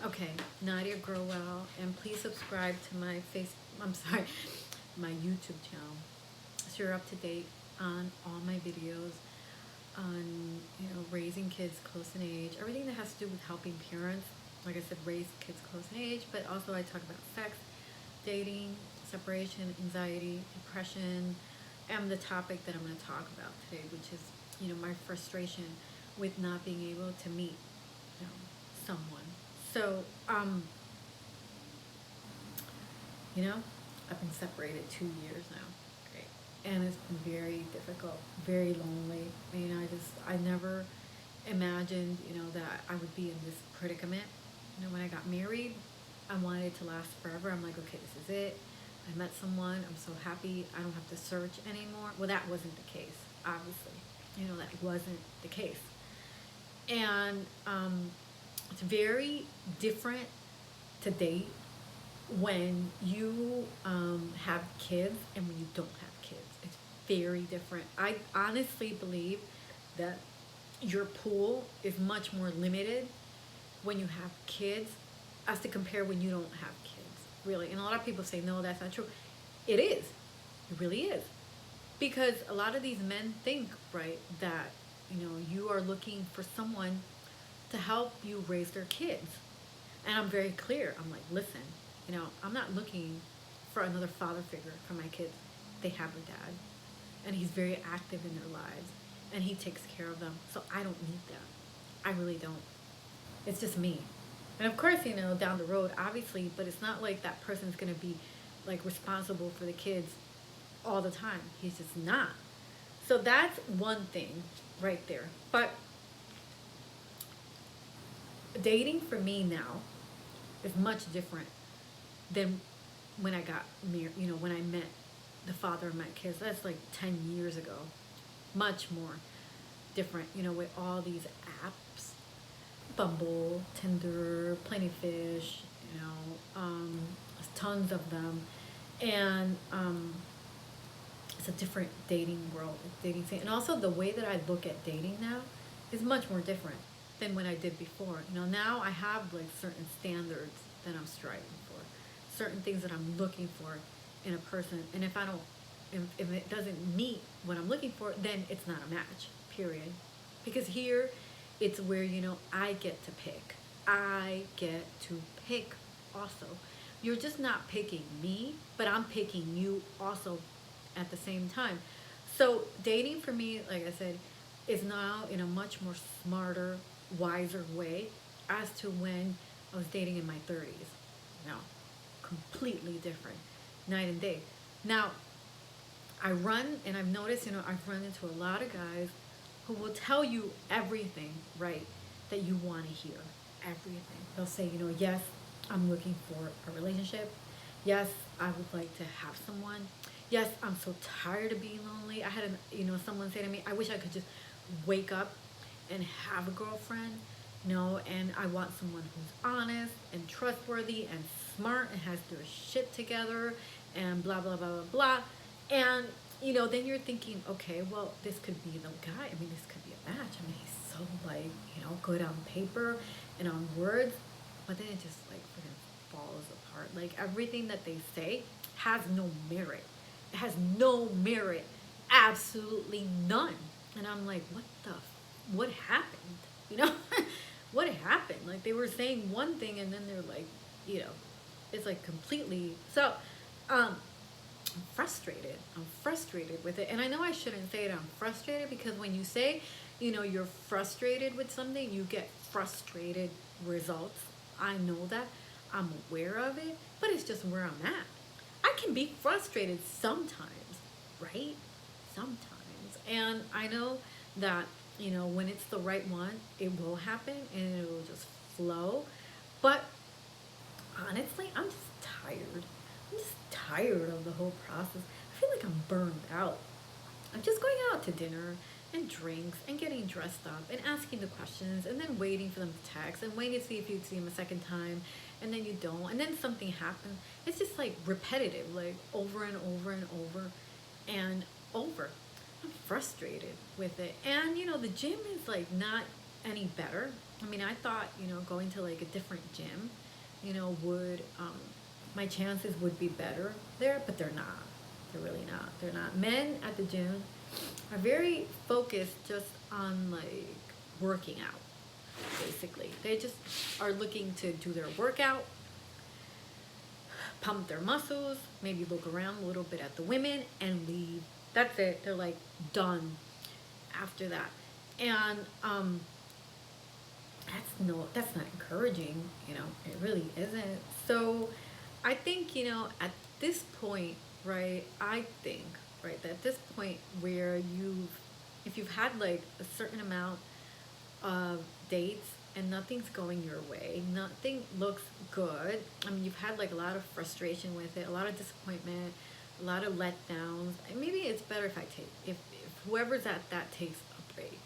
Okay, Nadia Growell, and please subscribe to my my YouTube channel, so you're up to date on all my videos on raising kids close in age, everything that has to do with helping parents. Like I said, raise kids close in age, but also I talk about sex, dating, separation, anxiety, depression, and the topic that I'm going to talk about today, which is my frustration with not being able to meet someone. So, you know, I've been separated 2 years now, right? And it's been very difficult, very lonely. I never imagined, that I would be in this predicament. When I got married, I wanted it to last forever. I'm like, okay, this is it. I met someone. I'm so happy. I don't have to search anymore. Well, that wasn't the case, obviously. That wasn't the case. And it's very different to date when you have kids and when you don't have kids. It's very different. I honestly believe that your pool is much more limited when you have kids as to compare when you don't have kids, really. And a lot of people say, no, that's not true. It is. It really is. Because a lot of these men think, right, that, you are looking for someone to help you raise their kids. And I'm very clear. I'm like, listen, I'm not looking for another father figure for my kids. They have a dad. And he's very active in their lives. And he takes care of them. So I don't need that. I really don't. It's just me. And of course, down the road, obviously, but it's not like that person's going to be like responsible for the kids all the time. He's just not. So that's one thing right there. But dating for me now is much different than when I got married, when I met the father of my kids. That's like 10 years ago. Much more different, with all these apps, Bumble, Tinder, Plenty of Fish, tons of them. And it's a different dating world, dating scene. And also the way that I look at dating now is much more different than when I did before. Now I have like certain standards that I'm striving for, certain things that I'm looking for in a person. And if I don't, if it doesn't meet what I'm looking for, then it's not a match, period. Because here, it's where, I get to pick. I get to pick also. You're just not picking me, but I'm picking you also at the same time. So dating for me, like I said, is now in a much more smarter, wiser way as to when I was dating in my 30s. Now, completely different, night and day. Now, I've noticed, I've run into a lot of guys who will tell you everything, right, that you want to hear. Everything. They'll say, yes, I'm looking for a relationship. Yes, I would like to have someone. Yes, I'm so tired of being lonely. I had someone say to me, I wish I could just wake up and have a girlfriend, and I want someone who's honest and trustworthy and smart and has their shit together and blah, blah, blah, blah, blah. And, then you're thinking, okay, well, this could be the guy. This could be a match. He's so, like, good on paper and on words, but then it just, like, freaking falls apart. Like, everything that they say has no merit. It has no merit. Absolutely none. And I'm like, what happened? What happened? Like, they were saying one thing and then they're like, it's like completely. So, I'm frustrated. I'm frustrated with it. And I know I shouldn't say it. I'm frustrated because when you say, you're frustrated with something, you get frustrated results. I know that. I'm aware of it, but it's just where I'm at. I can be frustrated sometimes, right? Sometimes. And I know that, when it's the right one, it will happen and it will just flow. But honestly, I'm just tired. I'm just tired of the whole process. I feel like I'm burned out. I'm just going out to dinner and drinks and getting dressed up and asking the questions and then waiting for them to text and waiting to see if you'd see them a second time and then you don't and then something happens. It's just like repetitive, like over and over and over and over. I'm frustrated with it. And the gym is like not any better. I mean, I thought, going to like a different gym, would, my chances would be better there, but they're not. They're really not. They're not. Men at the gym are very focused just on like working out, basically. They just are looking to do their workout, pump their muscles, maybe look around a little bit at the women and leave. That's it. They're like done after that. And that's not encouraging, it really isn't. So I think, at this point, right, I think, right, that at this point where if you've had like a certain amount of dates and nothing's going your way, nothing looks good. I mean, you've had like a lot of frustration with it, a lot of disappointment, a lot of letdowns. And maybe it's better if whoever's at that takes a break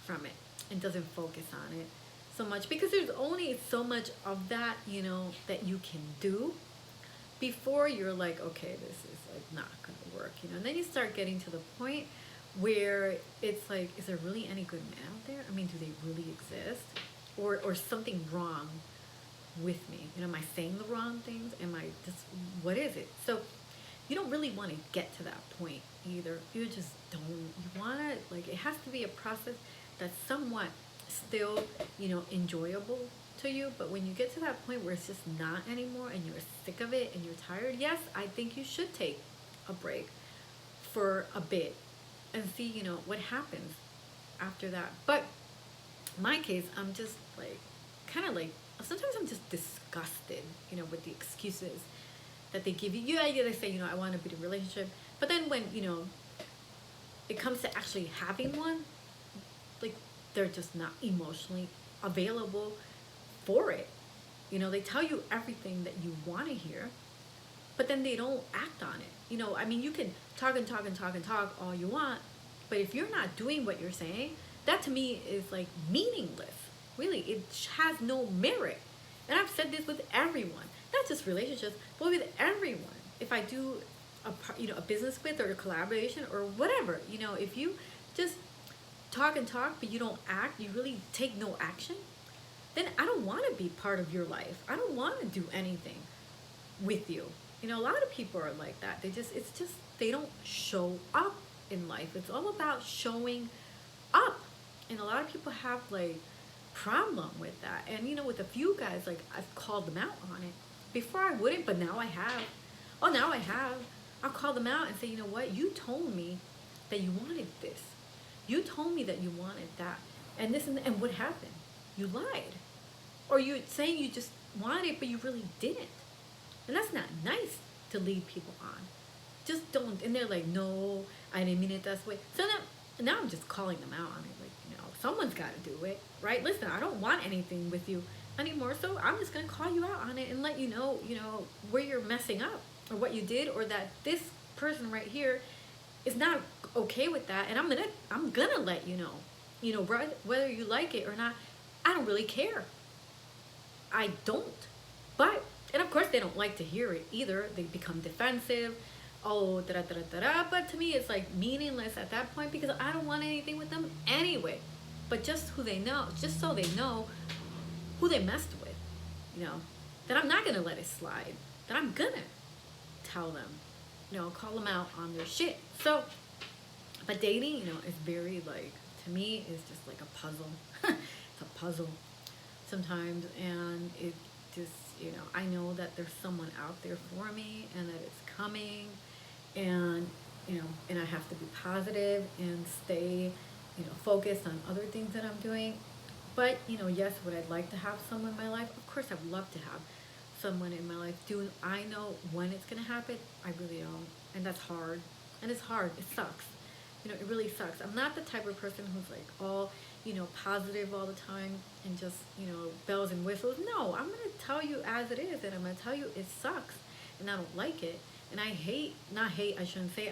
from it and doesn't focus on it so much, because there's only so much of that, that you can do before you're like, okay, this is like not gonna work, and then you start getting to the point where it's like, is there really any good men out there? I mean, do they really exist? Or something wrong with me? Am I saying the wrong things? Am I just, what is it? So you don't really want to get to that point either. You just don't. You want to, like, it has to be a process that's somewhat still, enjoyable to you. But when you get to that point where it's just not anymore and you're sick of it and you're tired, yes, I think you should take a break for a bit and see, what happens after that. But in my case, I'm just like, kind of like, sometimes I'm just disgusted, with the excuses that they give you. Yeah, they say, I want to be in a relationship. But then when, it comes to actually having one, like, they're just not emotionally available for it. They tell you everything that you want to hear, but then they don't act on it. I mean, you can talk and talk and talk and talk all you want, but if you're not doing what you're saying, that to me is like meaningless. Really, it has no merit. And I've said this with everyone, not just relationships, but with everyone. If I do a business with, or a collaboration or whatever, if you just talk and talk, but you don't act, you really take no action, then I don't want to be part of your life. I don't want to do anything with you. A lot of people are like that. They don't show up in life. It's all about showing up. And a lot of people have like problem with that. And with a few guys, like, I've called them out on it. Before I wouldn't, but now I have. Oh, now I have. I'll call them out and say, you know what? You told me that you wanted this. You told me that you wanted that. And this and what happened? You lied. Or you're saying you just wanted it, but you really didn't. And that's not nice to lead people on. Just don't. And they're like, no, I didn't mean it that way. So now I'm just calling them out on it. Like, someone's got to do it, right? Listen, I don't want anything with you anymore, so I'm just going to call you out on it and let you know, where you're messing up or what you did, or that this person right here is not okay with that. And I'm going to let you know, whether you like it or not. I don't really care. I don't. But, and of course they don't like to hear it either. They become defensive. Oh, da da da da da. But to me, it's like meaningless at that point, because I don't want anything with them anyway. But just so they know who they messed with, that I'm not gonna let it slide. That I'm gonna tell them, call them out on their shit. So, but dating, is very, like, to me, is just like a puzzle. It's a puzzle sometimes, and it just, I know that there's someone out there for me, and that it's coming, and and I have to be positive and stay, focused on other things that I'm doing. But yes, would I like to have someone in my life? Of course, I would love to have someone in my life. Do I know when it's gonna happen? I really don't, and that's hard. And it's hard. It sucks. It really sucks. I'm not the type of person who's like all, positive all the time and just, bells and whistles. No, I'm gonna tell you as it is, and I'm gonna tell you it sucks, and I don't like it, and I shouldn't say,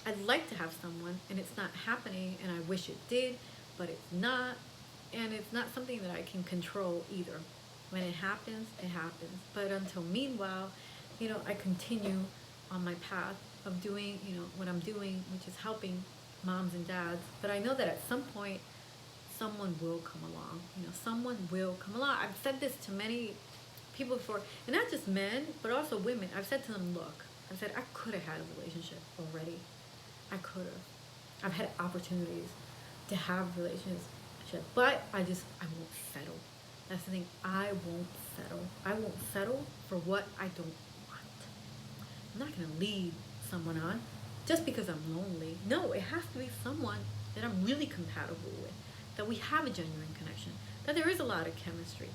I'd like to have someone, and it's not happening, and I wish it did, but it's not, and it's not something that I can control either. When it happens, it happens. But until meanwhile, I continue on my path of doing, what I'm doing, which is helping moms and dads. But I know that at some point, someone will come along. You know, someone will come along. I've said this to many people before, and not just men, but also women. I've said to them, look, I said, I could have had a relationship already. I could have. I've had opportunities to have a relationship, but I won't settle. That's the thing. I won't settle. I won't settle for what I don't want. I'm not going to lead someone on just because I'm lonely. No, it has to be someone that I'm really compatible with, that we have a genuine connection, that there is a lot of chemistry,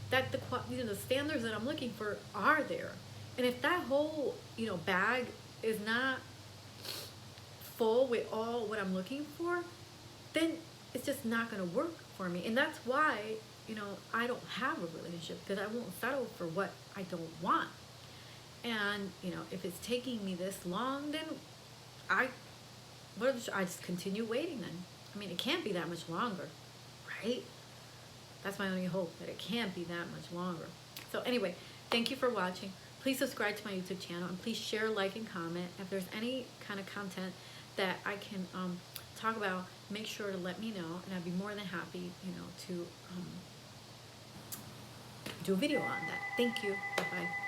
that the standards that I'm looking for are there. And if that whole, bag is not full with all what I'm looking for, then it's just not going to work for me. And that's why, I don't have a relationship, because I won't settle for what I don't want. And, if it's taking me this long, then I just continue waiting then. I mean, it can't be that much longer, right? That's my only hope, that it can't be that much longer. So anyway, thank you for watching. Please subscribe to my YouTube channel, and please share, like, and comment. If there's any kind of content that I can talk about, make sure to let me know, and I'd be more than happy, to do a video on that. Thank you. Bye-bye.